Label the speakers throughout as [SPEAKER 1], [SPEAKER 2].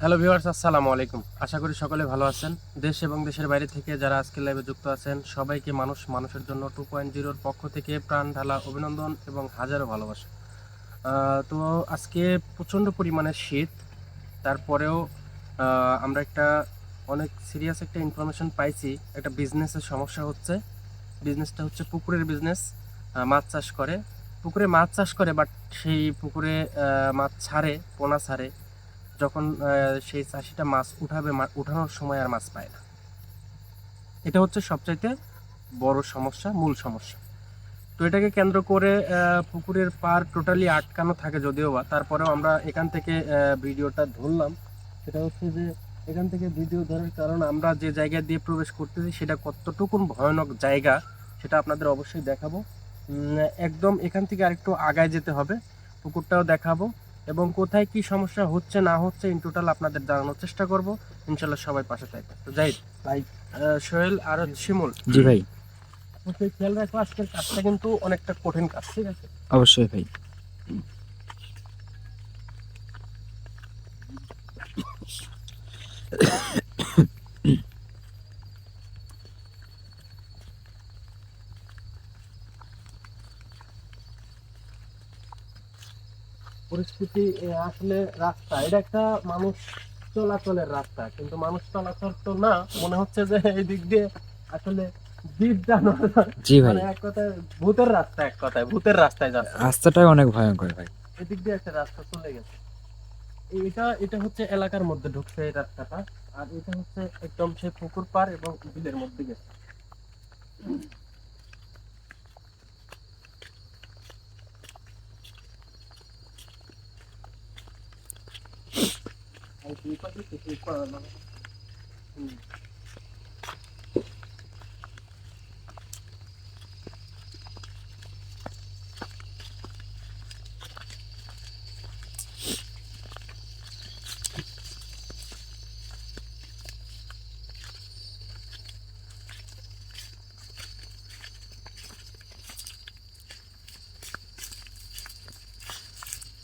[SPEAKER 1] Hello viewers, আসসালামু আলাইকুম। আশা করি সকলে ভালো আছেন। দেশ এবং দেশের বাইরে থেকে যারা আজকের লাইভে যুক্ত আছেন সবাইকে মানুষের জন্য 2.0 এর পক্ষ থেকে প্রাণ ঢালা অভিনন্দন এবং হাজারো ভালোবাসা। তো আজকে প্রচণ্ড পরিমাণে শীত, তারপরেও আমরা অনেক সিরিয়াস একটা ইনফরমেশন পাইছি। একটা বিজনেসের সমস্যা হচ্ছে। বিজনেসটা হচ্ছে পুকুরের বিজনেস। মাছ চাষ করে, পুকুরে মাছ চাষ করে, বাট সেই পুকুরে মাছ ছাড়ে, পোনা ছাড়ে। যখন সেই চাষিটা মাছ উঠাবে, উঠানোর সময় আর মাছ পায় না। এটা হচ্ছে সবচাইতে বড় সমস্যা, মূল সমস্যা। তো এটাকে কেন্দ্র করে পুকুরের পার টোটালি আটকানো থাকে যদিও বা, তারপরেও আমরা এখান থেকে ভিডিওটা ধরলাম। সেটা হচ্ছে যে এখান থেকে ভিডিও ধরার কারণ আমরা যে জায়গা দিয়ে প্রবেশ করতেছি সেটা কতটুকুন ভয়ানক জায়গা সেটা আপনাদের অবশ্যই দেখাবো। একদম এখান থেকে আরেকটু আগায় যেতে হবে, পুকুরটাও দেখাবো এবং কোথায় কি সমস্যা হচ্ছে না হচ্ছে ইন টোটাল আপনাদের জানানোর চেষ্টা করব। ইনশাল্লাহ সবাই পাশে থাকবে। তো যাই ভাই, সোহেল আর শিমুল,
[SPEAKER 2] জি ভাই,
[SPEAKER 1] অবশ্যই খেয়াল রাখো, আজকের কাজটা কিন্তু অনেকটা কঠিন কাজ, ঠিক আছে?
[SPEAKER 2] অবশ্যই ভাই।
[SPEAKER 1] পরিস্থিতি আসলে রাস্তা, এটা একটা মানুষ চলাচলের রাস্তা, কিন্তু মানুষ চলাচল তো না, মনে হচ্ছে যে এই দিক দিয়ে আসলে জীব জানোয়ার,
[SPEAKER 2] জি ভাই,
[SPEAKER 1] মানে এক কথায় ভূতের রাস্তা, এক কথায় ভূতের রাস্তায় যাচ্ছে।
[SPEAKER 2] রাস্তাটাই অনেক ভয়ঙ্কর ভাই।
[SPEAKER 1] এদিক দিয়ে একটা রাস্তা চলে গেছে। এটা এটা হচ্ছে এলাকার মধ্যে ঢুকছে এই রাস্তাটা, আর এটা হচ্ছে একদম সেই পুকুর পাড় এবং বিলের মধ্যে গেছে। আর দুই পাশে কিছু হুম।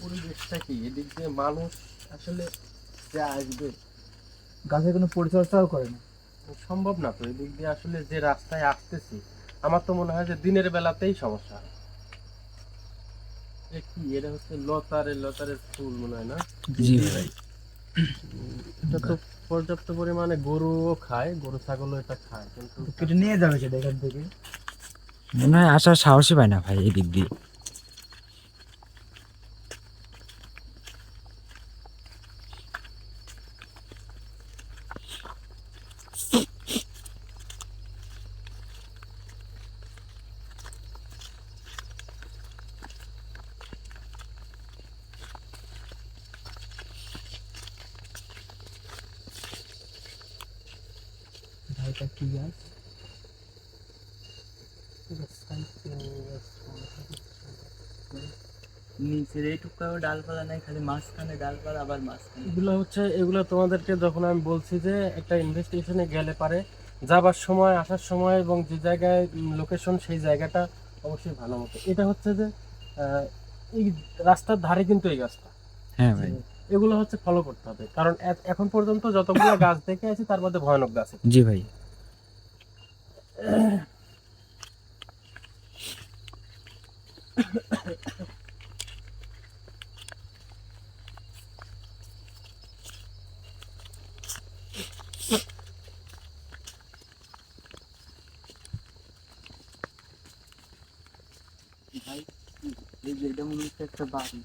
[SPEAKER 1] পরিবেশটা কি, এদিক দিয়ে মানুষ আসলে যে আসবে,
[SPEAKER 3] গাছের কোনো পরিচর্যাও করে না।
[SPEAKER 1] সম্ভব না। তো এদিক দিয়ে আসলে যে রাস্তায় আসতেছি, আমার তো মনে হয় যে দিনের বেলাতেই সমস্যা। এ কি, এটা হচ্ছে লতারের ফুল মনে হয় না?
[SPEAKER 2] জি ভাই,
[SPEAKER 1] এটা তো পর্যাপ্ত পরিমাণে গরুও খায়, গরু ছাগলও এটা খায়, কিন্তু
[SPEAKER 3] কেটে নিয়ে যাবে সেটা এখান থেকে।
[SPEAKER 2] মনে হয় আসার সাহসই পায় না ভাই এই দিক দিয়ে।
[SPEAKER 3] ভাইটা কি গাছ? নিচের এইটুকু ডালপালা নাই, খালি মাঝখানে ডালপালা, আবার মাঝখানে।
[SPEAKER 1] এগুলো তোমাদেরকে যখন আমি বলছি যে একটা ইনভেস্টিগেশনে গেলে পারে, যাবার সময় আসার সময় এবং যে জায়গায় লোকেশন, সেই জায়গাটা অবশ্যই ভালো মতো। এটা হচ্ছে যে আহ, এই রাস্তার ধারে কিন্তু এই গাছটা,
[SPEAKER 2] হ্যাঁ ভাই,
[SPEAKER 1] এগুলো হচ্ছে ফলো করতে হবে, কারণ এখন পর্যন্ত যতগুলো গাছ দেখে আছি তার মধ্যে ভয়ানক গাছ এটা।
[SPEAKER 2] জি ভাই।
[SPEAKER 3] ভাই, এই যে এটা মনে হচ্ছে একটা বাড়ি।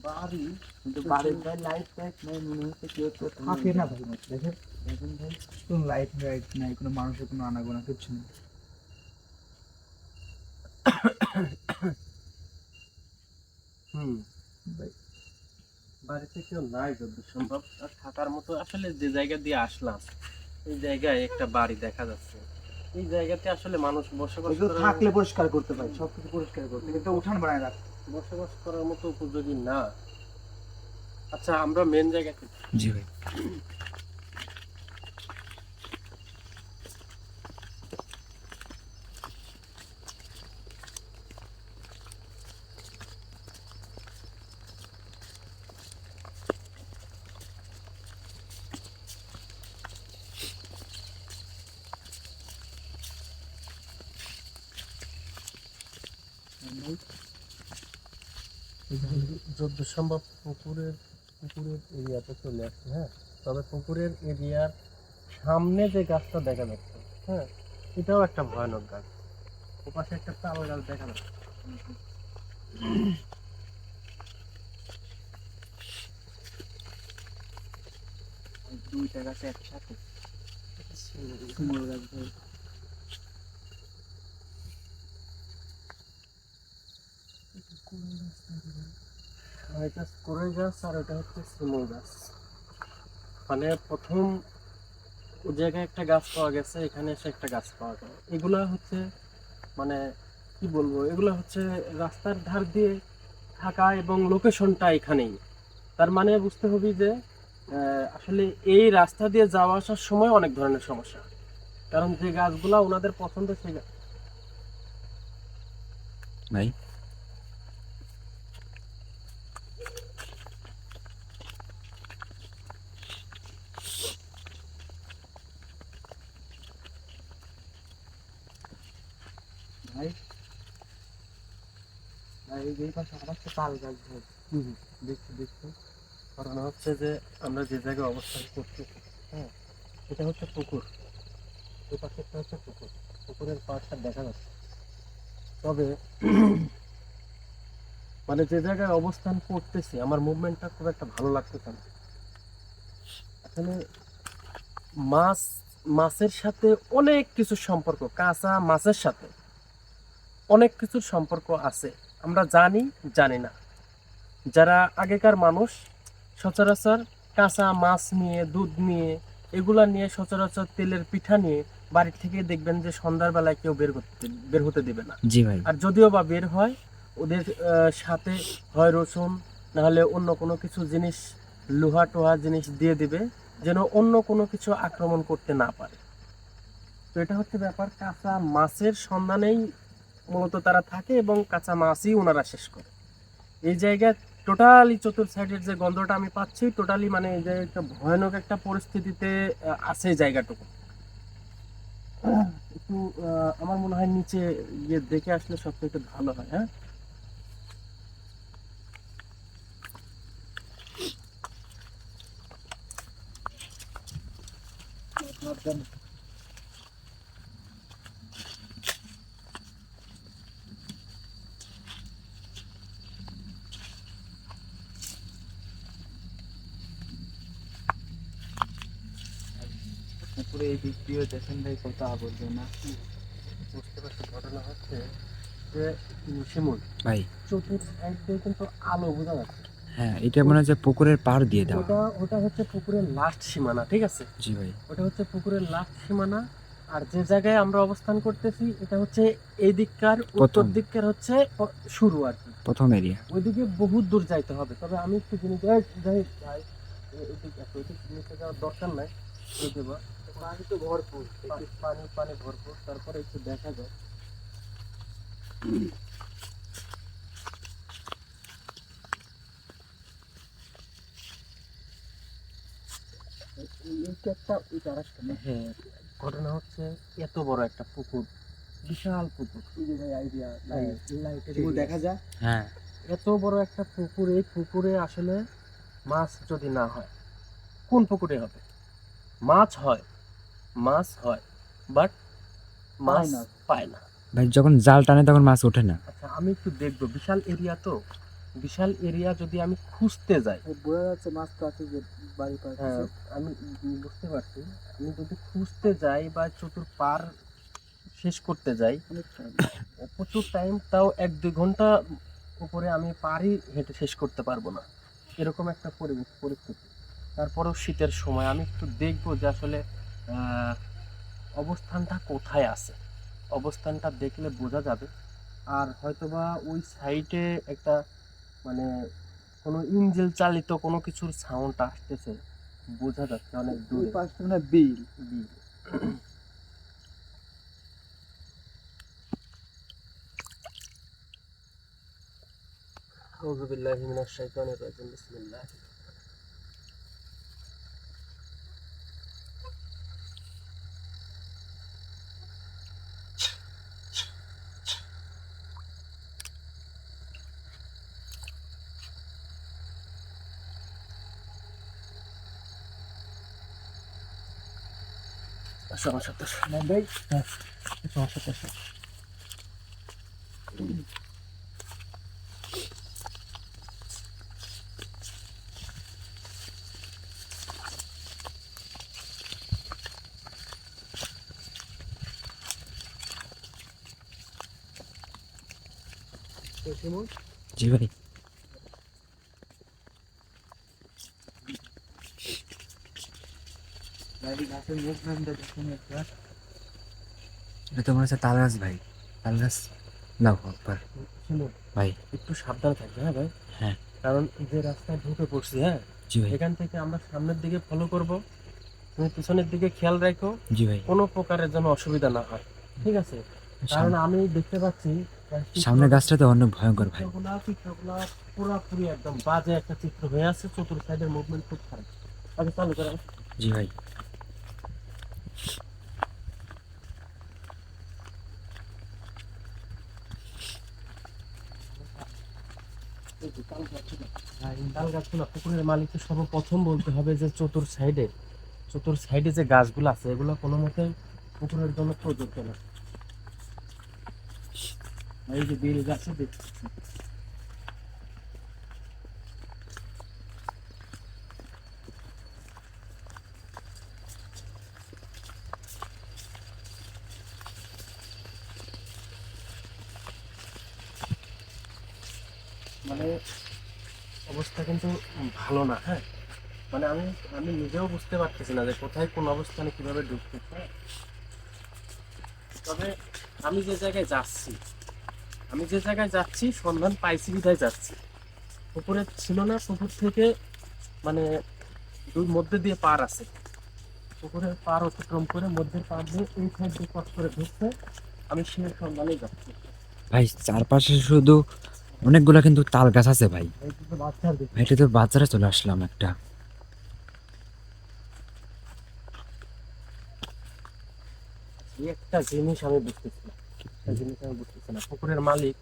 [SPEAKER 3] বাড়ি, কিন্তু বাড়ির গায়ে লাইট টাইট নাই, মনে হচ্ছে কেউ তো থাকে না ভাই। দেখেন, দেখেন ভাই, কোনো লাইট লাইট নাই, কোনো মানুষের কোনো আনাগোনা কিচ্ছু নেই
[SPEAKER 1] হুম,
[SPEAKER 3] ভাই।
[SPEAKER 1] বাড়িতে কেউ নাই যতদূর সম্ভব। আর থাকার মতো আসলে যে জায়গা দিয়ে আসলাম, এই জায়গায় একটা বাড়ি দেখা যাচ্ছে। এই জায়গাতে আসলে মানুষ বসবাস
[SPEAKER 3] এগুলো
[SPEAKER 1] করার
[SPEAKER 3] থাকলে পরিষ্কার করতে পারি, সবকিছু পরিষ্কার করতে, কিন্তু উঠান বানায় রাখতে।
[SPEAKER 1] বসবাস করার মতো উপযোগী না। আচ্ছা, আমরা মেন জায়গাতে,
[SPEAKER 2] জি ভাই,
[SPEAKER 3] ভাই
[SPEAKER 1] যত সম্ভব পুকুরের এরিয়াতে চলে আসছে। হ্যাঁ, তবে পুকুরের এরিয়ার সামনে যে গাছটা দেখা যাচ্ছে, হ্যাঁ, এটাও একটা ভয়ানক গাছ। ওপাশে একটা তাল গাছ দেখা যাচ্ছে।
[SPEAKER 3] দুইটা গাছ একসাথে শিমুল গাছ ভাই।
[SPEAKER 1] আর এটা কোরাই গাছ আর এটা হচ্ছে শিমুল গাছ। মানে প্রথম ওই জায়গায় একটা গাছ পাওয়া গেছে, এখানে এসে একটা গাছ পাওয়া গেল। এগুলা হচ্ছে মানে কি বলবো, এগুলা হচ্ছে রাস্তার ধার দিয়ে থাকা এবং লোকেশনটা এখানেই। তার মানে বুঝতে হবে যে আসলে এই রাস্তা দিয়ে যাওয়া আসার সময় অনেক ধরনের সমস্যা, কারণ যে গাছগুলা ওনাদের পছন্দ সেই গাছ।
[SPEAKER 2] ভাই
[SPEAKER 3] ভাই ভাই এই পাশে আবার একটা তাল গাছ ভাই।
[SPEAKER 1] দেখছি দেখছি, কারণ হচ্ছে যে আমরা যে জায়গায় অবস্থান করছি, হ্যাঁ, এটা হচ্ছে পুকুর, এই পাশেরটা হচ্ছে পুকুর, পুকুরের পাড়টা দেখা যাচ্ছে। তবে মানে যে জায়গায় অবস্থান করতেছি আমার মুভমেন্টটা খুব একটা ভালো লাগতেছে না। আসলে মাছ, মাছের সাথে অনেক কিছুর সম্পর্ক, কাঁচা মাছের সাথে অনেক কিছুর সম্পর্ক আছে। আমরা জানি, জানি না। যারা আগেকার মানুষ সচরাচর কাঁচা মাছ নিয়ে, দুধ নিয়ে, এগুলা নিয়ে সচরাচর তেলের পিঠা নিয়ে বাড়ি থেকে দেখবেন যে সন্ধ্যার বেলায় কেউ বের হতে দিবে না।
[SPEAKER 2] জি ভাই।
[SPEAKER 1] আর যদিও বা বের হয়, ওদের সাথে হয় রসুন, নাহলে অন্য কোনো কিছু জিনিস, লোহা টোহা জিনিস দিয়ে দিবে, যেন অন্য কোনো কিছু আক্রমণ করতে না পারে। তো এটা হচ্ছে ব্যাপার, কাঁচা মাছের সন্ধানেই মূলত তারা থাকে এবং কাঁচা মাছই ওনারা শেষ করে। এই জায়গায় টোটালি চতুর সাইডের যে গন্ধটা আমি পাচ্ছি, টোটালি মানে এই যে একটা ভয়ানক একটা পরিস্থিতিতে আছে এই জায়গাটুকু। একটু আমার মনে হয় নিচে গিয়ে দেখে আসলে সবথেকে ভালো হয়। হ্যাঁ,
[SPEAKER 3] পুরো এই দিক দিয়ে দেখেন ভাই কত আবর্জনা।
[SPEAKER 1] বুঝতে পারছি। ঘটনা হচ্ছে যে শিমুল
[SPEAKER 2] ভাই
[SPEAKER 1] চতুর সাইড দিয়ে কিন্তু আলো বোঝা যাচ্ছে।
[SPEAKER 2] হ্যাঁ, এটা মনে হচ্ছে পুকুরের পাড় দিয়ে দেওয়া।
[SPEAKER 1] ওটা ওটা হচ্ছে পুকুরের লাস্ট সীমানা, ঠিক আছে?
[SPEAKER 2] জি ভাই।
[SPEAKER 1] ওটা হচ্ছে পুকুরের লাস্ট সীমানা। আর যে জায়গায় আমরা অবস্থান করতেছি এটা হচ্ছে এই দিককার উত্তর
[SPEAKER 2] প্রথম।
[SPEAKER 1] দিককার হচ্ছে শুরু আর কি।
[SPEAKER 2] প্রথম এরিয়া।
[SPEAKER 1] ওইদিকে বহুত দূর যাইতে হবে। তবে আমি একটু জিনিস যাই যাই যাই, ওইদিক নিচে যাওয়ার দরকার নাই। ওই দেবো পানি তো ভরপুর, পানি পানি ভরপুর, তারপরে একটু দেখা যায়। এইটা একটা ওইটা আরেকটা না। হ্যাঁ, ঘটনা হচ্ছে এত বড় একটা পুকুর, বিশাল পুকুর, আইডিয়া লাইটের
[SPEAKER 3] দেখা যায়।
[SPEAKER 2] হ্যাঁ
[SPEAKER 1] এত বড় একটা পুকুর, এই পুকুরে আসলে মাছ যদি না হয়, কোন পুকুরে হবে? মাছ হয়, মাছ হয়, বাট মাছ
[SPEAKER 3] পায় না।
[SPEAKER 1] পায় না।
[SPEAKER 2] ভাই, যখন জাল টানে তখন মাছ ওঠে না।
[SPEAKER 1] আচ্ছা, আমি একটু দেখবো, বিশাল এরিয়া তো, বিশাল এরিয়া যদি আমি খুঁজতে যাই,
[SPEAKER 3] বোঝা যাচ্ছে মাছ তো আছে যে বাড়ি পাশে।
[SPEAKER 1] হ্যাঁ, আমি বুঝতে পারছি, আমি যদি খুঁজতে যাই বা চতুর শেষ করতে যাই,
[SPEAKER 3] অনেক time।
[SPEAKER 1] প্রচুর টাইম, তাও 1-2 ঘন্টা উপরে আমি পারি হেঁটে শেষ করতে পারবো না, এরকম একটা পরিস্থিতি। তারপরেও শীতের সময় আমি একটু দেখবো যে আসলে অবস্থানটা কোথায় আছে, অবস্থানটা দেখলে বোঝা যাবে। আর হয়তোবা ওই সাইডে একটা মানে কোনো ইঞ্জিন চালিত কোনো কিছুর সাউন্ড আসতেছে, বোঝা যাচ্ছে অনেক
[SPEAKER 3] ওই
[SPEAKER 1] দূরে।
[SPEAKER 3] পাশটা মানে বিল।
[SPEAKER 1] বিল। আউযু বিল্লাহি মিনাশ শাইতানির রাজিম, বিসমিল্লাহ। আসো আমার সাথে আসো।
[SPEAKER 3] না ভাই
[SPEAKER 1] হ্যাঁ, আসো আমার সাথে আসো। তো শিমুল,
[SPEAKER 2] জি ভাই।
[SPEAKER 3] ভাই গাছের মুভমেন্টটা দেখুন একবার।
[SPEAKER 2] এটা তো মনে হচ্ছে তাল গাছ ভাই, তাল গাছ। না একবার
[SPEAKER 1] শিমুল,
[SPEAKER 2] ভাই।
[SPEAKER 1] একটু সাবধানে থাকবে হ্যাঁ ভাই।
[SPEAKER 2] হ্যাঁ।
[SPEAKER 1] কারণ যে রাস্তায় ঢুকে পড়ছি, হ্যাঁ,
[SPEAKER 2] জি ভাই।
[SPEAKER 1] এখান থেকে আমরা সামনের দিকে ফলো করব, তুমি পিছনের দিকে খেয়াল রাখো,
[SPEAKER 2] জি ভাই।
[SPEAKER 1] কোনো প্রকারের যেন অসুবিধা না হয়, ঠিক আছে? কারণ আমি দেখতে পাচ্ছি
[SPEAKER 2] সামনের গাছটা তো অনেক ভয়ঙ্কর ভাই।
[SPEAKER 1] চিত্রগুলা পুরোপুরি একদম বাজে একটা চিত্র হয়ে আছে, চতুর্থ সাইডের মুভমেন্ট খুব খারাপ। আগে চালু করে
[SPEAKER 2] জি ভাই।
[SPEAKER 1] তাল গাছগুলো পুকুরের মালিককে সর্বপ্রথম বলতে হবে যে চতুর সাইডে যে গাছগুলো আছে এগুলো কোনো মতে পুকুরের জন্য প্রযোজ্য না।
[SPEAKER 3] এই যে বেল গাছে দেখছি।
[SPEAKER 1] মানে অবস্থা কিন্তু ভালো না, হ্যাঁ। মানে আমি আমি নিজেও বুঝতে পারতেছি না যে কোথায় কোন অবস্থানে কিভাবে ঢুকতেছে। তবে আমি যে জায়গায় যাচ্ছি সন্ধান পাইছি বিধায় যাচ্ছি। পুকুরে ছিল না, পুকুর থেকে মানে দুই মধ্যে দিয়ে পার আছে, পুকুরের পার অতিক্রম করে মধ্যের পার দিয়ে এই সাইড দিয়ে কট করে ঢুকছে, আমি সে সন্ধানেই যাচ্ছি।
[SPEAKER 2] ভাই চারপাশে শুধু অনেকগুলা কিন্তু তাল গাছ আছে ভাই।
[SPEAKER 1] এই কিন্তু বাচ্চার দিকে
[SPEAKER 2] ভাই এটা তো বাজারে চলে আসলাম একটা।
[SPEAKER 1] একটা জিনিস আমি বুঝতেছি না, একটা জিনিস আমি বুঝতেছি না, পুকুরের মালিক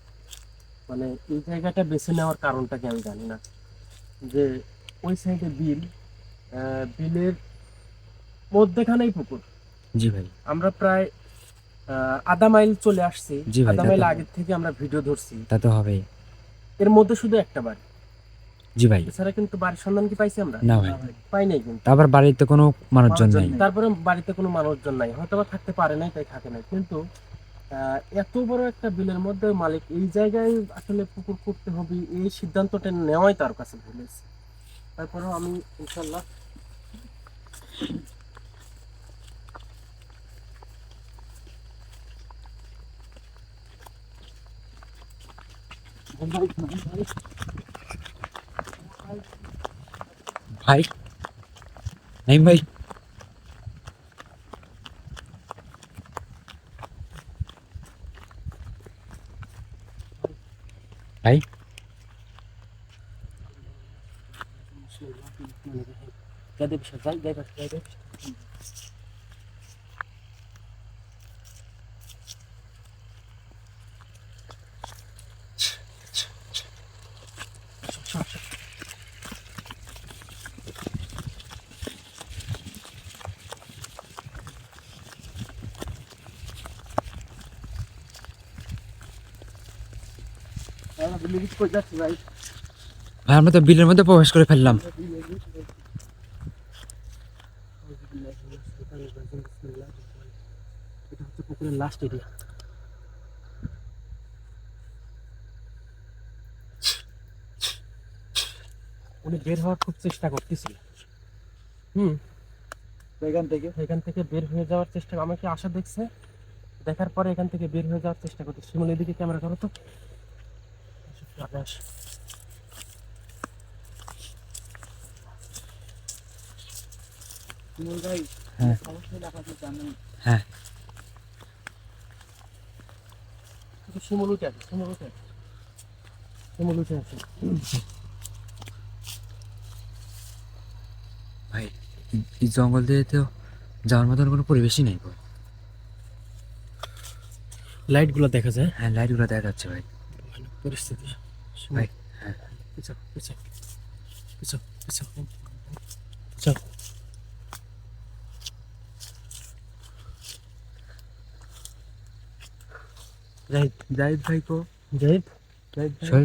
[SPEAKER 1] মানে এই জায়গাটা বেছে নেওয়ার কারণটা কি আমি জানি না। যে ওই সাইডে বিল, বিলের মধ্যেখানেই পুকুর।
[SPEAKER 2] জি ভাই।
[SPEAKER 1] আমরা প্রায় আধা মাইল চলে আসছি,
[SPEAKER 2] জি ভাই,
[SPEAKER 1] আধা
[SPEAKER 2] তা
[SPEAKER 1] মাইল
[SPEAKER 2] তো-
[SPEAKER 1] আগের থেকে আমরা ভিডিও ধরছি।
[SPEAKER 2] তা তো হবেই।
[SPEAKER 1] এর মধ্যে শুধু একটা বাড়ি,
[SPEAKER 2] জি ভাই।
[SPEAKER 1] এছাড়া কিন্তু বাড়ির সন্ধান কি পাইছি আমরা?
[SPEAKER 2] না ভাই।
[SPEAKER 1] পাই নাই কিন্তু।
[SPEAKER 2] তারপর বাড়িতে কোনো মানুষজন নাই।
[SPEAKER 1] তারপরে বাড়িতে কোনো মানুষজন নাই, হয়তো বা থাকতে পারে নাই তাই থাকে নাই, কিন্তু এত বড় একটা বিলের মধ্যে মালিক এই জায়গায় আসলে পুকুর করতে হবে এই সিদ্ধান্তটা নেওয়াই তার কাছে ভুল হয়েছে। তারপরেও আমি ইনশাল্লাহ
[SPEAKER 2] ভাই নাইম ভাই। ভাই
[SPEAKER 1] ভাই
[SPEAKER 2] ভাই আমরা তো বিলের মধ্যে প্রবেশ করে ফেললাম।
[SPEAKER 1] এটা হচ্ছে পুকুরের লাস্ট এরিয়া। উনি বের হওয়ার খুব চেষ্টা করতেছিল, এখান থেকে বের হয়ে যাওয়ার চেষ্টা, আমাকে আশা দেখছে, দেখার পরে এখান থেকে বের হয়ে যাওয়ার চেষ্টা করতে। শিমুল এদিকে ক্যামেরা ধরো তো।
[SPEAKER 3] ভাই
[SPEAKER 2] হ্যাঁ।
[SPEAKER 3] সমস্যা দেখাতে জানেন।
[SPEAKER 2] হ্যাঁ।
[SPEAKER 1] শিমুল উঠে আছে, শিমুল উঠে আছে।
[SPEAKER 2] ভাই এই জঙ্গল দিয়ে তো যাওয়ার মতন কোনো পরিবেশই নেই ভাই।
[SPEAKER 1] লাইট গুলো দেখা যায়,
[SPEAKER 2] হ্যাঁ লাইটগুলো দেখা যাচ্ছে ভাই।
[SPEAKER 1] ভয়ানক পরিস্থিতি
[SPEAKER 2] ভাই হ্যাঁ।
[SPEAKER 1] পিছাও পিছাও পিছাও পিছাও পিছাও। জাহিদ
[SPEAKER 3] জাহিদ ভাই কো?
[SPEAKER 1] জাহিদ
[SPEAKER 3] জাহিদ ভাই
[SPEAKER 2] শোল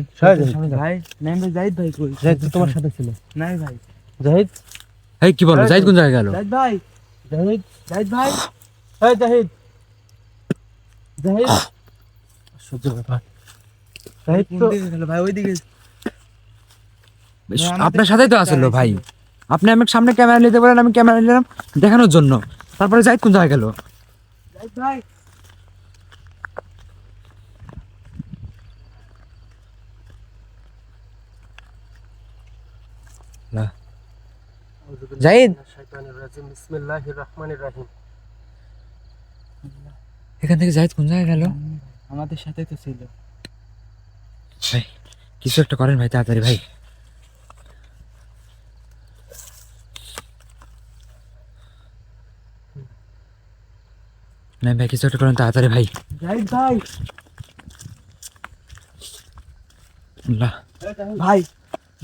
[SPEAKER 1] সামনে যাও।
[SPEAKER 3] ভাই নাই ভাই, জাহিদ ভাই কই?
[SPEAKER 1] জাহিদ তো তোমার সাথে ছিল।
[SPEAKER 3] নাই ভাই।
[SPEAKER 1] জাহিদ
[SPEAKER 2] এই কি বলো, জাহিদ কোন জায়গায় গেল?
[SPEAKER 3] জাহিদ ভাই,
[SPEAKER 1] জাহিদ
[SPEAKER 3] জাহিদ ভাই,
[SPEAKER 1] এই জাহিদ জাহিদ সহ্য ব্যাপার। জাহিদ
[SPEAKER 3] কোন
[SPEAKER 1] তো
[SPEAKER 3] দিকে গেল ভাই? ওইদিকে। ভাই, আমাদের
[SPEAKER 2] আপনার সাথেই তো
[SPEAKER 3] সাথে
[SPEAKER 2] আসলো ভাই।
[SPEAKER 3] দাঁড়াইছিল।
[SPEAKER 2] আপনি আমাকে সামনে ক্যামেরা নিতে বলেন, আমি ক্যামেরা নিলাম দেখানোর জন্য। তারপরে জাহিদ কোন জায়গায় গেল?
[SPEAKER 3] জাহিদ ভাই,
[SPEAKER 2] জাহিদ
[SPEAKER 1] বিসমিল্লাহির রহমানির রহিম।
[SPEAKER 2] এখান থেকে জাহিদ কোন জায়গায় গেল?
[SPEAKER 3] আমাদের সাথেই তো ছিল।
[SPEAKER 2] ভাই কিছু একটা করেন ভাই, তাড়াতাড়ি ভাই। না ভাই, কিছু একটা করেন তাড়াতাড়ি ভাই।
[SPEAKER 3] জাহিদ ভাই,
[SPEAKER 2] আল্লাহ।
[SPEAKER 3] ভাই,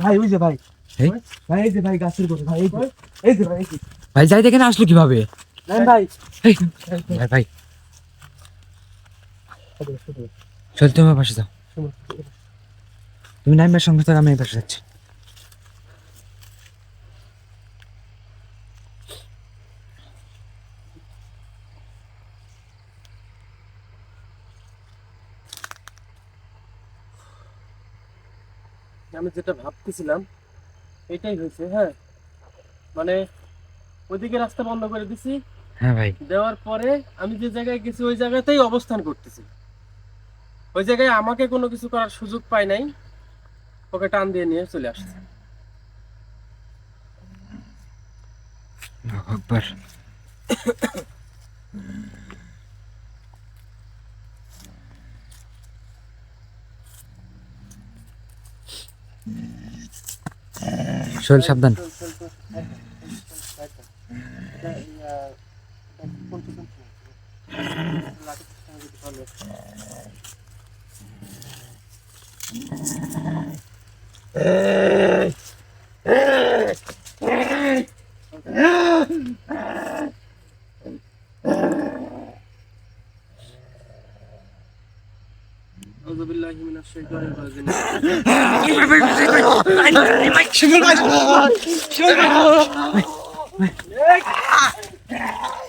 [SPEAKER 3] ভাই ওই যে ভাই,
[SPEAKER 2] এই?
[SPEAKER 3] ভাই এই যে ভাই গাছের গোড়া ভাই, এই যে, এই যে ভাই, এই যে।
[SPEAKER 2] ভাই জাহিদ এখানে আসলো কিভাবে?
[SPEAKER 3] নাই ভাই,
[SPEAKER 2] এই, ভাই ভাই চল, তুমি আমার পাশে যাও। তুমি নাইমের সঙ্গে থাকো, আমি এই পাশে যাচ্ছি।
[SPEAKER 1] আমি যেটা ভাবতেছিলাম এটাই হয়েছে। হ্যাঁ, মানে ওইদিকে রাস্তা বন্ধ করে দিছি,
[SPEAKER 2] হ্যাঁ ভাই,
[SPEAKER 1] দেওয়ার পরে আমি যে জায়গায় গেছি ওই জায়গাতেই অবস্থান করতেছি। ওই জায়গায় আমাকে কোনো কিছু করার সুযোগ পাই নাই, ওকে টান দিয়ে নিয়ে চলে আসছে।
[SPEAKER 2] আল্লাহু আকবার। শোল সাবধান।
[SPEAKER 1] আউযু বিল্লাহি মিনাশ শাইতানির রাজিম। এক মিনিট, এক মিনিট,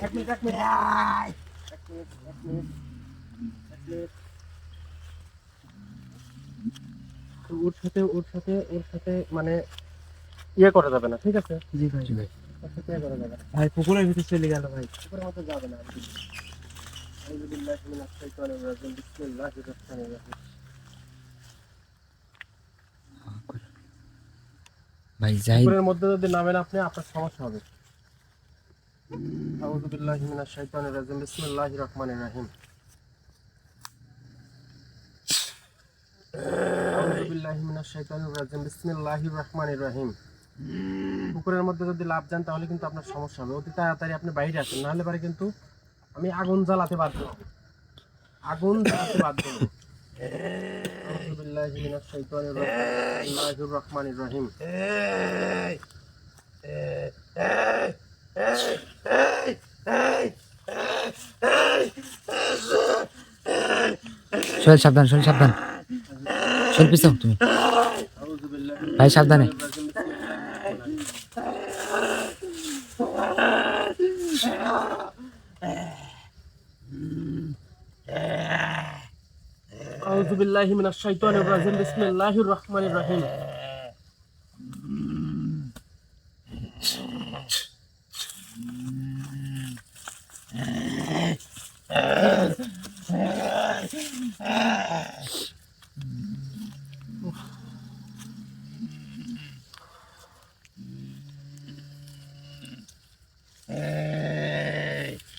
[SPEAKER 1] এক মিনিট, এক মিনিট, এক মিনিট। ওর সাথে মানে ইয়ে করা যাবে না, ঠিক আছে?
[SPEAKER 3] জি ভাই,
[SPEAKER 1] ওর সাথে ইয়ে করা যাবে না।
[SPEAKER 3] ভাই পুকুরের ভিতরে চলে গেল ভাই।
[SPEAKER 1] উপরের মতো যাবে না আর কি। আউযু বিল্লাহি মিনাশ শাইতানির রাজিম। বিসমিল্লাহির রহমানির রহিম।
[SPEAKER 2] ভাই জাহিদ
[SPEAKER 1] পুকুরের মধ্যে যদি নামেন আপনি, আপনার সমস্যা হবে। আউযু বিল্লাহি মিনাশ শাইতানির রাজিম। বিসমিল্লাহির রহমানির রহিম। আউযু বিল্লাহি মিনাশ শাইতানির রাজিম। বিসমিল্লাহির রহমানির রহিম। পুকুরের মধ্যে যদি লাফ যান তাহলে কিন্তু আপনার সমস্যা হবে। অতি তাড়াতাড়ি আপনি বাইরে আসেন, নাহলে পারে কিন্তু আমি আগুন জ্বালাতে বাধ্য হব। আগুন জ্বালাতে বাধ্য হব। আউযু বিল্লাহি মিনাশ শাইতানির রাজিম। বিসমিল্লাহির রহমানির রহিম।
[SPEAKER 2] শোল সাবধান, শোল সাবধান। শোল পিছাও তুমি।
[SPEAKER 1] আউযু বিল্লাহি
[SPEAKER 2] ভাই সাবধানে।
[SPEAKER 1] মিনাশ শাইতানির রাজিম। বিসমিল্লাহির আউযু বিল্লাহি মিনাশ শাইতানির রাজিম। বিসমিল্লাহির রহমানির রহিম।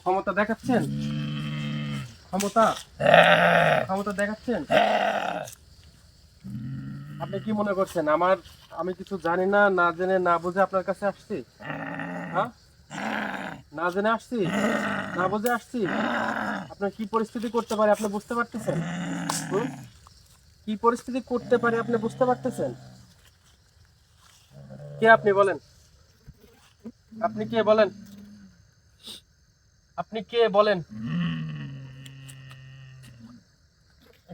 [SPEAKER 1] ক্ষমতা দেখাচ্ছেন? ক্ষমতা ক্ষমতা দেখাচ্ছেন? আপনি কি মনে করছেন আমি কিছু জানি না, না জেনে না বুঝে আপনার কাছে আসছি? হ্যাঁ, না জেনে আসছি, না বুঝে আসছি? আপনার কি পরিস্থিতি করতে পারে আপনি বুঝতে পারতেছেন? হুম? কি পরিস্থিতি করতে পারে আপনি বুঝতে পারতেছেন? কে আপনি বলেন? আপনি কে বলেন? আপনি কে বলেন?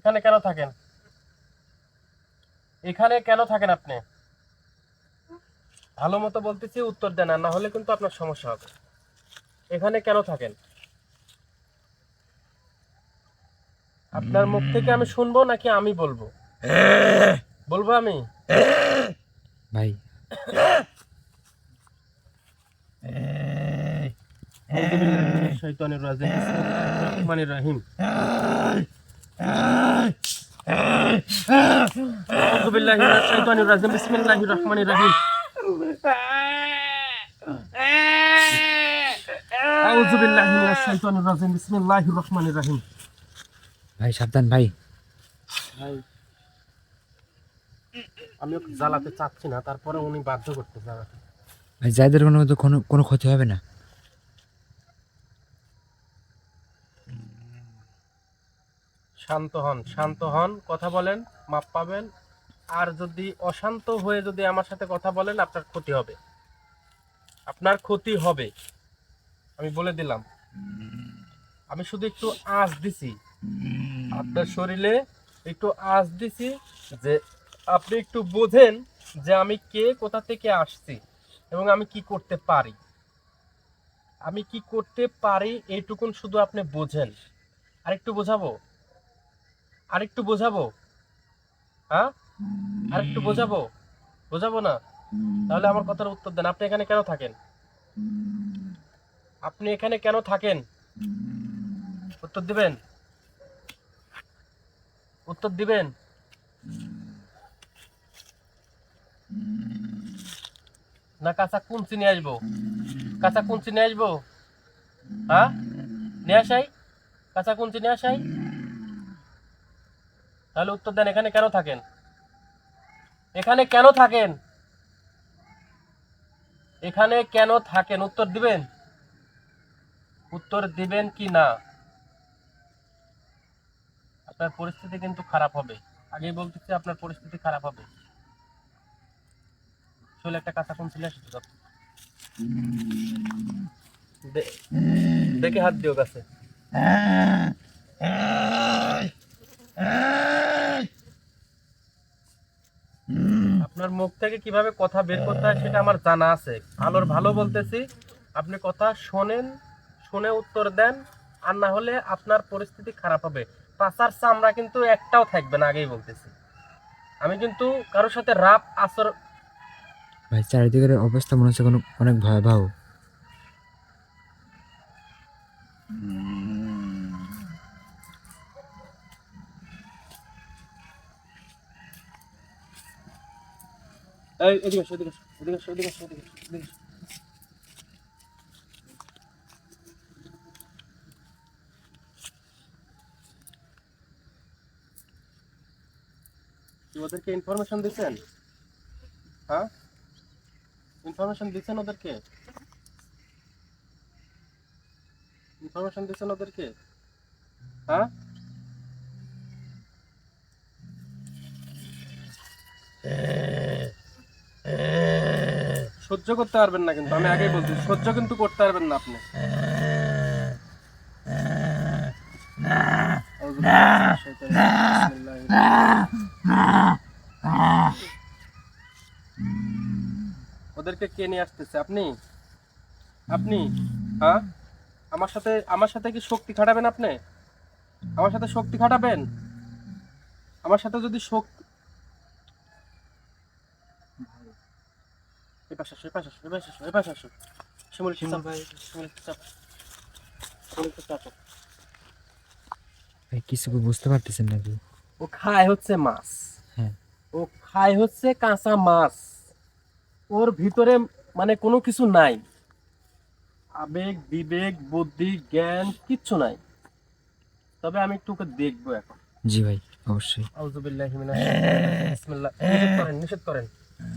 [SPEAKER 1] এখানে কেন থাকেন? এখানে কেন থাকেন আপনি? ভালো মতো বলতেছি, উত্তর দেন, আর না হলে কিন্তু আপনার সমস্যা হবে। এখানে কেন থাকেন? আপনার মুখ থেকে আমি শুনবো নাকি আমি বলবো? বলবো আমি?
[SPEAKER 2] ভাই
[SPEAKER 1] আউযু বিল্লাহি মিনাশ শাইতানির রাজিম। বিসমিল্লাহির রহমানির রহিম। আউযু বিল্লাহি মিনাশ শাইতানির রাজিম। বিসমিল্লাহির রহমানির রহিম। আউযু বিল্লাহি মিনাশ শাইতানির রাজিম। বিসমিল্লাহির রহমানির রহিম।
[SPEAKER 2] ভাই সাবধান ভাই।
[SPEAKER 1] আমি ওকে জ্বালাতে চাচ্ছি না, তারপরে উনি বাধ্য করতে জ্বালাতে।
[SPEAKER 2] ভাই যাদের কোনো তো কোনো কোনো ক্ষতি হবে না।
[SPEAKER 1] শান্ত হন, শান্ত হন, কথা বলেন, মাপ পাবেন। আর যদি অশান্ত হয়ে যদি আমার সাথে কথা বলেন, আপনার ক্ষতি হবে, আপনার ক্ষতি হবে, আমি বলে দিলাম। আমি শুধু একটু আঁচ দিছি আপনার শরীরে, একটু আঁচ দিছি যে আপনি একটু বোঝেন যে আমি কে, কোথা থেকে আসছি এবং আমি কি করতে পারি। আমি কি করতে পারি এইটুকুন শুধু আপনি বোঝেন। আরেকটু বোঝাবো? আরেকটু বোঝাবো? হ্যাঁ, আরেকটু বোঝাবো? বোঝাবো না? তাহলে আমার কথার উত্তর দেন। আপনি এখানে কেন থাকেন? আপনি এখানে কেন থাকেন? উত্তর দিবেন? উত্তর দিবেন? না কাঁচা কুঞ্চি নিয়ে আসবো? কাঁচা কুঞ্চি নিয়ে আসবো? হ্যাঁ, নিয়ে আসাই? কাঁচা কুঞ্চি নিয়ে আসাই? তাহলে উত্তর দেন, এখানে কেন থাকেন? এখানে কেন থাকেন? এখানে কেন থাকেন? উত্তর দিবেন? উত্তর দিবেন কি না? আপনার পরিস্থিতি কিন্তু খারাপ হবে, আগেই বলতেছি, আপনার পরিস্থিতি খারাপ হবে। চলে একটা কাঁচা কুঞ্চি নিয়ে আসতে যাবো। দেখে হাত দিও গাছে। আপনার মুখ থেকে কিভাবে কথা বের করতে হয় সেটা আমার জানা আছে। ভালোর ভালো বলতেছি, আপনি কথা শোনেন, শুনে উত্তর দেন, আর না হলে আপনার পরিস্থিতি খারাপ হবে। পাছার চামড়া কিন্তু একটাও থাকবে না, আগেই বলতেছি। আমি কিন্তু কারোর সাথে রাপ আসর।
[SPEAKER 2] ভাই চারিদিকের অবস্থা মনে হচ্ছে কোনো অনেক ভয়াবহ।
[SPEAKER 1] এই এদিকে আসো, এদিকে আসো, এদিকে আসো, এদিকে আসো, এদিকে আসো, এদিকে আসো। কি ওদেরকে ইনফরমেশন দিচ্ছেন? হ্যাঁ, ইনফরমেশন দিচ্ছেন ওদেরকে? ইনফরমেশন দিচ্ছেন ওদেরকে? হ্যাঁ, সহ্য করতে পারবেন না কিন্তু, আমি আগেই বলছি, সহ্য কিন্তু করতে পারবেন না আপনি। ওদেরকে কে নিয়ে আসতেছে? আপনি? আপনি? হ্যাঁ, আমার সাথে কি শক্তি খাটাবেন আপনি? আমার সাথে শক্তি খাটাবেন? আমার সাথে যদি শক্তি, এপাশে আসো, এপাশে আসো, এপাশে আসো, এপাশে আসো। শিমুল ভাই, শিমুল চাপ, শিমুল চাপ।
[SPEAKER 2] ভাই কিছু বুঝতে পারতেছেন নাকি?
[SPEAKER 1] ও খায় হচ্ছে মাছ,
[SPEAKER 2] হ্যাঁ
[SPEAKER 1] ও খায় হচ্ছে কাঁচা মাছ। ওর ভিতরে মানে কোনো কিছু নাই, আবেগ, বিবেক, বুদ্ধি, জ্ঞান কিচ্ছু নাই। তবে আমি একটু ওকে দেখবো এখন।
[SPEAKER 2] জি ভাই অবশ্যই।
[SPEAKER 1] আউযুবিল্লাহি মিনাশ শাইতানির রাজিম। বিসমিল্লাহ। নিষেধ করেন, নিষেধ করেন,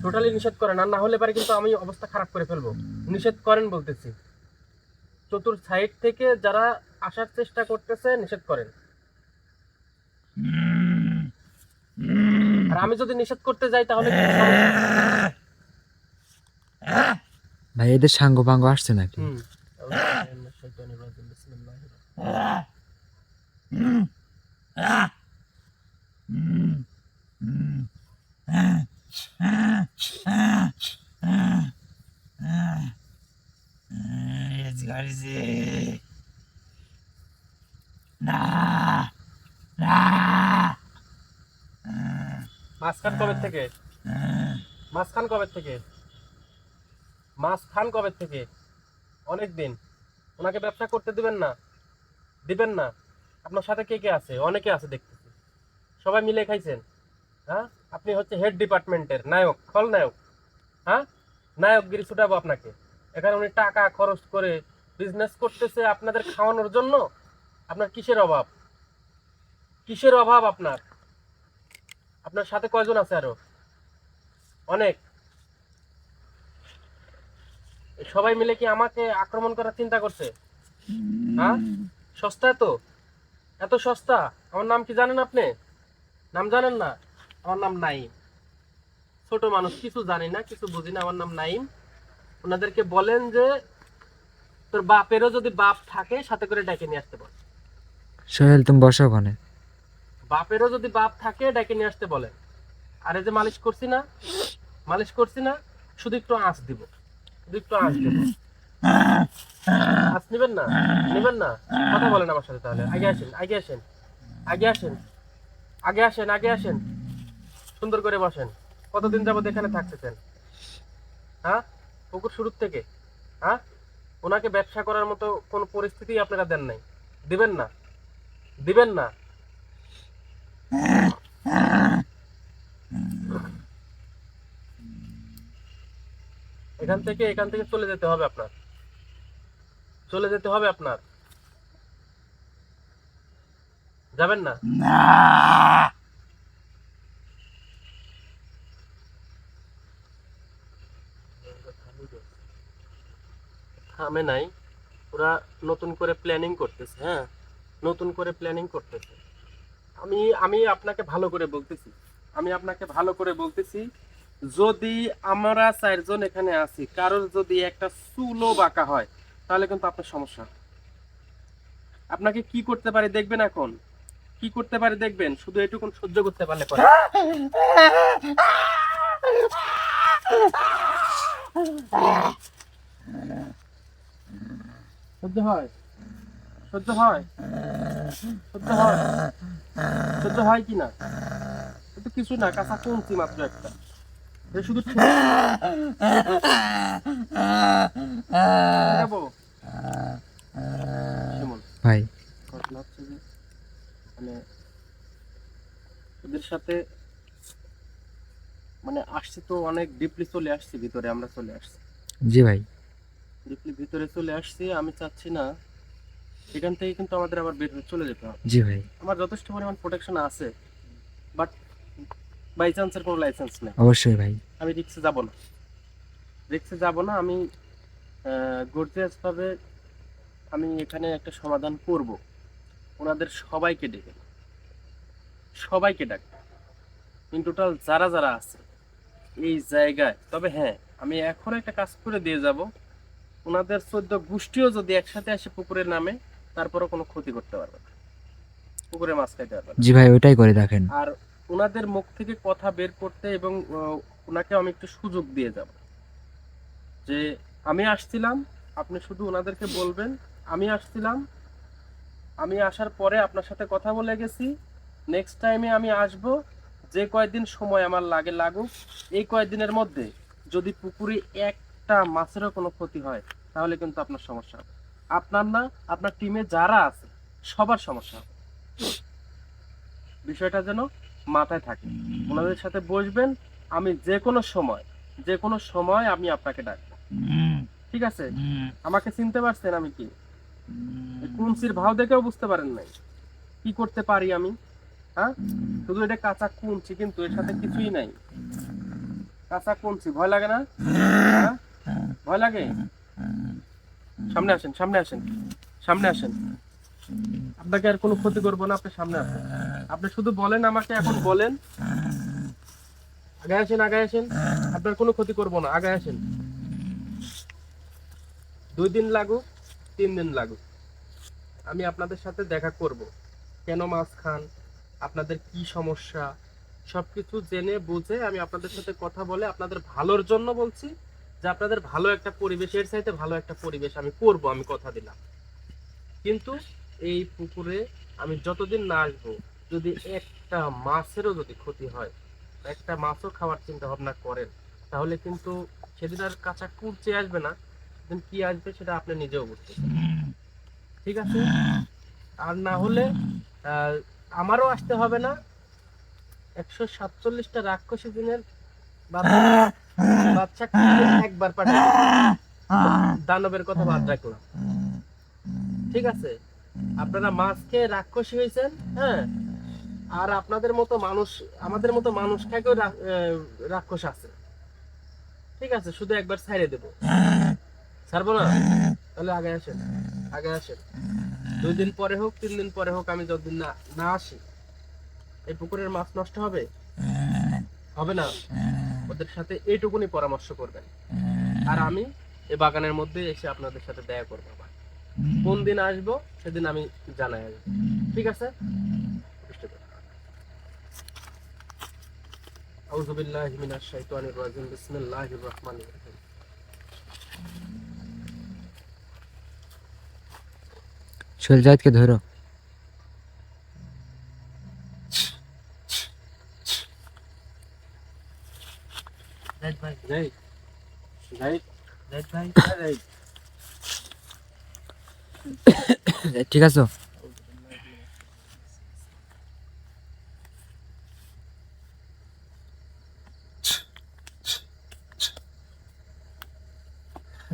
[SPEAKER 1] টোটালি নিষেধ করেন, আর না হলে পারে কিন্তু আমি অবস্থা খারাপ করে ফেলবো। নিষেধ করেন বলতেছি। চতুর সাইড থেকে যারা আসার চেষ্টা করতেছে, নিষেধ করেন। আর আমি যদি নিষেধ করতে যাই তাহলে কি সমস্যা?
[SPEAKER 2] ভাই এদের সাঙ্গ পাঙ্গ আসছে নাকি?
[SPEAKER 1] হুম। আউযুবিল্লাহি মিনাশ শাইতানির রাজিম। বিসমিল্লাহির রাহমানির রাহিম। মাছ খান কবে থেকে? মাছ খান কবে থেকে? মাছ খান কবে থেকে? অনেক দিন। ওনাকে ব্যবসা করতে দিবেন না? দিবেন না? আপনার সাথে কে কে আছে? অনেকে আছে দেখতেছি। সবাই মিলে খাইছেন? হ্যাঁ, আপনি হচ্ছে হেড ডিপার্টমেন্টের নায়ক, খলনায়ক। হ্যাঁ, নায়কগিরি ছুটাবো আপনাকে। এখানে উনি টাকা খরচ করে বিজনেস করতেছে আপনাদের খাওয়ানোর জন্য। আপনার কিসের অভাব? কিসের অভাব আপনার? আপনার সাথে কয়জন আছে আরো? অনেক। সবাই মিলে কি আমাকে আক্রমণ করার চিন্তা করছে? হ্যাঁ, সস্তা তো, এত সস্তা। আমার নাম কি জানেন আপনি? নাম জানেন না? আমার নাম নাইম। ছোট মানুষ, কিছু জানি না, কিছু বুঝি না। আমার নাম নাইম। ওনাদেরকে বলেন যে তোর বাপেরও যদি বাপ থাকে সাথে করে ডেকে নিয়ে আসতে বল।
[SPEAKER 2] সোহেল তুমি বসো ওখানে।
[SPEAKER 1] বাপেরও যদি বাপ থাকে ডেকে নিয়ে আসতে বলেন। আর এই যে মালিশ করছি না, মালিশ করছি না, শুধু একটু আঁচ দিব, শুধু একটু আঁচ দিব। আঁচ নিবেন না? নিবেন না? কথা বলেন আমার সাথে তাহলে। আগে আসেন, আগে আসেন, আগে আসেন, আগে আসেন, আগে আসেন। সুন্দর করে বসেন। কতদিন যাবত এখানে থাকতেছেন? হ্যাঁ, পুকুর শুরুর থেকে। হ্যাঁ, ওনাকে ব্যবসা করার মতো কোনো পরিস্থিতি আপনারা দেন নাই। দিবেন না? দিবেন না? এখান থেকে চলে যেতে হবে আপনার। চলে যেতে হবে আপনার। যাবেন না? থামে নাই। ওরা নতুন করে প্ল্যানিং করতেছে। হ্যাঁ, নতুন করে প্ল্যানিং করতেছে। আমি আমি আপনাকে ভালো করে বলতেছি, আমি আপনাকে ভালো করে বলতেছি, যদি আমরা চারজন এখানে আছি, কারোর যদি একটা চুলও বাঁকা হয় তাহলে কিন্তু আপনার সমস্যা। আপনাকে কি করতে পারি দেখবেন এখন? কি করতে পারি দেখবেন? শুধু এটুকুন সহ্য করতে পারলে পরে। সহ্য হয়? সহ্য হয়? সহ্য হয়? সহ্য হয় কি না? কিন্তু কিছু না, কাঁচা কমছি মাত্র একটা। এটা শুধু যাবো শিমুল।
[SPEAKER 2] ভাই
[SPEAKER 1] ঘটনা হচ্ছে যে মানে ওদের সাথে মানে আসছি তো অনেক ডিপলি চলে আসছি ভিতরে, আমরা চলে আসছি
[SPEAKER 2] জি ভাই।
[SPEAKER 1] ডিপলি ভিতরে চলে আসছি। আমি চাচ্ছি না এখান থেকে কিন্তু আমাদের আবার বের হয়ে চলে যেতে হবে।
[SPEAKER 2] জি ভাই
[SPEAKER 1] আমার যথেষ্ট পরিমাণ প্রোটেকশন আছে, বাট বাই চান্সের কোনো লাইসেন্স নেই।
[SPEAKER 2] অবশ্যই ভাই।
[SPEAKER 1] আমি রিক্সে যাব না, রিক্সে যাব না। আমি গর্জিয়াস ভাবে আমি এখানে একটা সমাধান করব। ওনাদের সবাইকে ডেকে, সবাইকে ডাকবো, ইন টোটাল যারা যারা আছে এই জায়গায়। তবে হ্যাঁ, আমি এখন একটা কাজ করে দিয়ে যাব। ওনাদের 14 গোষ্ঠীও যদি একসাথে আসে পুকুরের নামে, তারপরও কোনো ক্ষতি করতে পারবে না, পুকুরে মাছ খাইতে পারবে না।
[SPEAKER 2] জি ভাই ওইটাই করে দেখেন।
[SPEAKER 1] আর ওনাদের মুখ থেকে কথা বের করতে এবং ওনাকে আমি একটু সুযোগ দিয়ে যাব যে আমি আসছিলাম, আপনি শুধু ওনাদেরকে বলবেন আমি আসছিলাম, আমি আসার পরে আপনার সাথে কথা বলে গেছি, নেক্সট টাইমে আমি আসব, যে কয়েকদিন সময় আমার লাগে লাগুক, এই কয়েকদিনের মধ্যে যদি পুকুরে একটা মাছেরও কোনো ক্ষতি হয় তাহলে কিন্তু আপনার সমস্যা হবে। আপনার না, আপনার টিমে যারা আছে সবার সমস্যা হবে। বিষয়টা যেন মাথায় থাকে। ওনাদের সাথে বসবেন, আমি যে কোনো সময় আমি আপনাকে ডাকবো। ঠিক আছে? আমাকে চিনতে পারছেন আমি কি? কুঞ্চির ভাও দেখেও বুঝতে পারেন নাই কি করতে পারি আমি? হ্যাঁ, শুধু এটা কাঁচা কুঞ্চি, কিন্তু এর সাথে কিছুই নাই। কাঁচা কুঞ্চি, ভয় লাগে না? হ্যাঁ, ভয় লাগে? সামনে আসেন, সামনে আসেন, সামনে আসেন। আপনাকে আর কোনো ক্ষতি করবো না, আপনি সামনে আসেন। আপনি শুধু বলেন আমাকে, এখন বলেন। আগে আসেন, আগে আসেন। আপনার কোনো ক্ষতি করবো না, আগে আসেন। 2 দিন লাগুক, 3 দিন লাগুক, আমি আপনাদের সাথে দেখা করব। কেন মাছ খান, আপনাদের কি সমস্যা সবকিছু জেনে বুঝে আমি আপনাদের সাথে কথা বলে আপনাদের ভালোর জন্য বলছি, যে আপনাদের ভালো একটা পরিবেশ, এর চাইতে ভালো একটা পরিবেশ আমি করব, আমি কথা দিলাম। কিন্তু এই পুকুরে আমি যতদিন না আসবো, যদি একটা মাছেরও যদি ক্ষতি হয়, একটা মাছও খাওয়ার চিন্তা ভাবনা করেন, তাহলে কিন্তু সেদিন আর কাঁচা কুড়চে আসবে না, সেদিন কি আসবে সেটা আপনি নিজেও বুঝতে পারবেন। ঠিক আছে? আর না হলে আহ, আমারও আসতে হবে না। 147টা রাক্ষসী দিনের বাচ্চা একবার পাঠাই, দানবের কথা বাদ রাখলাম। ঠিক আছে? আপনারা মাছ খেয়ে রাক্ষসী হয়েছেন, হ্যাঁ, আর আপনাদের মতো মানুষ, আমাদের মতো মানুষ খেয়েও রাক্ষস আছে। ঠিক আছে? শুধু একবার ছাইড়ে দেব, ছাড়বো না। তাহলে আগে আসেন, আগে আসেন। 2 দিন পরে হোক, 3 দিন পরে হোক, আমি যতদিন না না আসি, এই পুকুরের মাছ নষ্ট হবে? হবে না। ওদের সাথে এইটুকুনি পরামর্শ করবেন, আর আমি এই বাগানের মধ্যে এসে আপনাদের সাথে দেখা করবো। আবার কোন দিন আসবো সেদিন আমি জানাই আসবো। ঠিক আছে? আউযু বিল্লাহি মিনাশ শাইতানির রাজিম, বিসমিল্লাহির রহমানির রহিম।
[SPEAKER 2] সোহেল জাহিদকে ধরো।
[SPEAKER 3] জাহিদ ভাই,
[SPEAKER 1] জাহিদ, জাহিদ,
[SPEAKER 3] জাহিদ ভাই,
[SPEAKER 1] জাহিদ।
[SPEAKER 2] ঠিক আছে।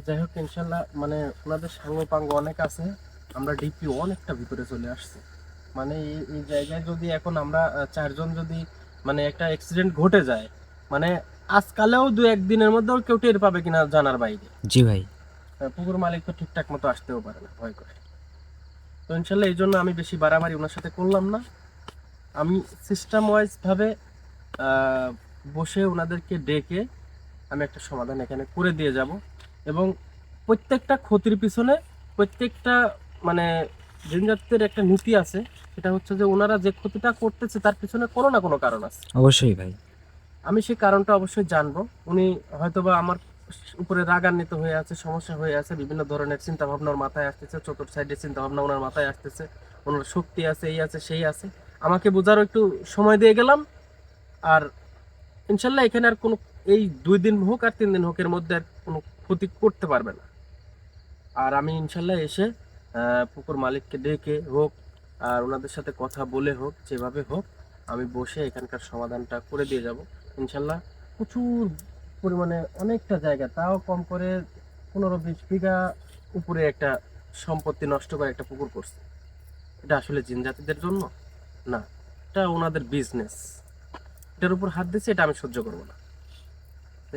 [SPEAKER 1] যাই হোক, ইনশাল্লাহ মানে ওনাদের সাঙ্গ পাঙ্গ অনেক আছে, আমরা ডিপি অনেকটা ভিতরে চলে আসছি। মানে এই জায়গায় যদি এখন আমরা 4 জন যদি মানে একটা অ্যাক্সিডেন্ট ঘটে যায়, মানে আজকালেও 2-1 দিনের মধ্যেও কেউ টের পাবে কিনা জানার বাইরে।
[SPEAKER 2] জি ভাই।
[SPEAKER 1] পুকুর মালিক তো ঠিকঠাক মতো আসতেও পারে না, ভয় করে। তো ইনশাল্লাহ এই জন্য আমি বেশি বাড়াবাড়ি ওনার সাথে করলাম না। আমি সিস্টেম ওয়াইজ ভাবে বসে ওনাদেরকে ডেকে আমি একটা সমাধান এখানে করে দিয়ে যাব, এবং প্রত্যেকটা ক্ষতির পিছনে প্রত্যেকটা মানে জিনজাতের একটা নীতি আছে, সেটা হচ্ছে যে ওনারা যে ক্ষতিটা করতেছে তার পিছনে কোনো না কোনো কারণ আছে।
[SPEAKER 2] অবশ্যই ভাই।
[SPEAKER 1] আমি সেই কারণটা অবশ্যই জানবো। উনি হয়তোবা আমার উপরে রাগান্বিত হয়ে আছে, সমস্যা হয়ে আছে, বিভিন্ন ধরনের চিন্তা ভাবনা ওর মাথায় আসতেছে, চতুর্থ সাইডের চিন্তা ভাবনা ওনার মাথায় আসতেছে, ওনার শক্তি আছে, এই আছে সেই আছে। আমাকে বোঝারও একটু সময় দিয়ে গেলাম। আর ইনশাল্লাহ এখানে আর কোনো, এই 2 দিন হোক আর 3 দিন হোক, এর মধ্যে আর কোনো ক্ষতি করতে পারবে না। আর আমি ইনশাল্লাহ এসে পুকুর মালিককে ডেকে হোক আর ওনাদের সাথে কথা বলে হোক, যেভাবে হোক আমি বসে এখানকার সমাধানটা করে দিয়ে যাব ইনশাল্লাহ। প্রচুর পরিমাণে অনেকটা জায়গা, তাও কম করে 15-20 বিঘা উপরে একটা সম্পত্তি নষ্ট করে একটা পুকুর করছে। এটা আসলে জিন জাতিদের জন্য না, এটা ওনাদের বিজনেস। এটার উপর হাত দিচ্ছে, এটা আমি সহ্য করবো না।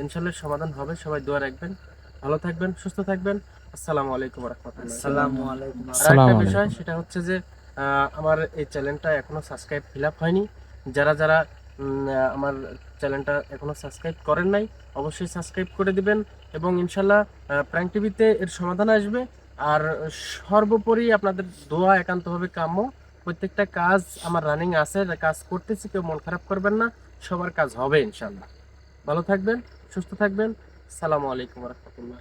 [SPEAKER 1] ইনশাল্লাহ সমাধান হবে। সবাই দোয়া রাখবেন, ভালো থাকবেন, সুস্থ থাকবেন। আসসালামু আলাইকুম ওয়া রাহমাতুল্লাহ।
[SPEAKER 3] আসসালামু আলাইকুম।
[SPEAKER 1] আর
[SPEAKER 2] আসসালামু
[SPEAKER 1] একটা
[SPEAKER 2] আলাইকুম।
[SPEAKER 1] বিষয়, সেটা হচ্ছে যে আমার এই চ্যানেলটা এখনো সাবস্ক্রাইব ফিল আপ হয়নি। যারা যারা আমার চ্যানেলটা এখনো সাবস্ক্রাইব করেন নাই, অবশ্যই সাবস্ক্রাইব করে দিবেন, এবং ইনশাল্লাহ প্র্যাঙ্ক টিভিতে এর সমাধান আসবে। আর সর্বোপরি আপনাদের দোয়া একান্তভাবে কাম্য। প্রত্যেকটা কাজ আমার রানিং আছে, কাজ করতেছি, কেউ মন খারাপ করবেন না, সবার কাজ হবে ইনশাল্লাহ। ভালো থাকবেন, সুস্থ থাকবেন। আসসালামু আলাইকুম ওয়া রাহমাতুল্লাহ।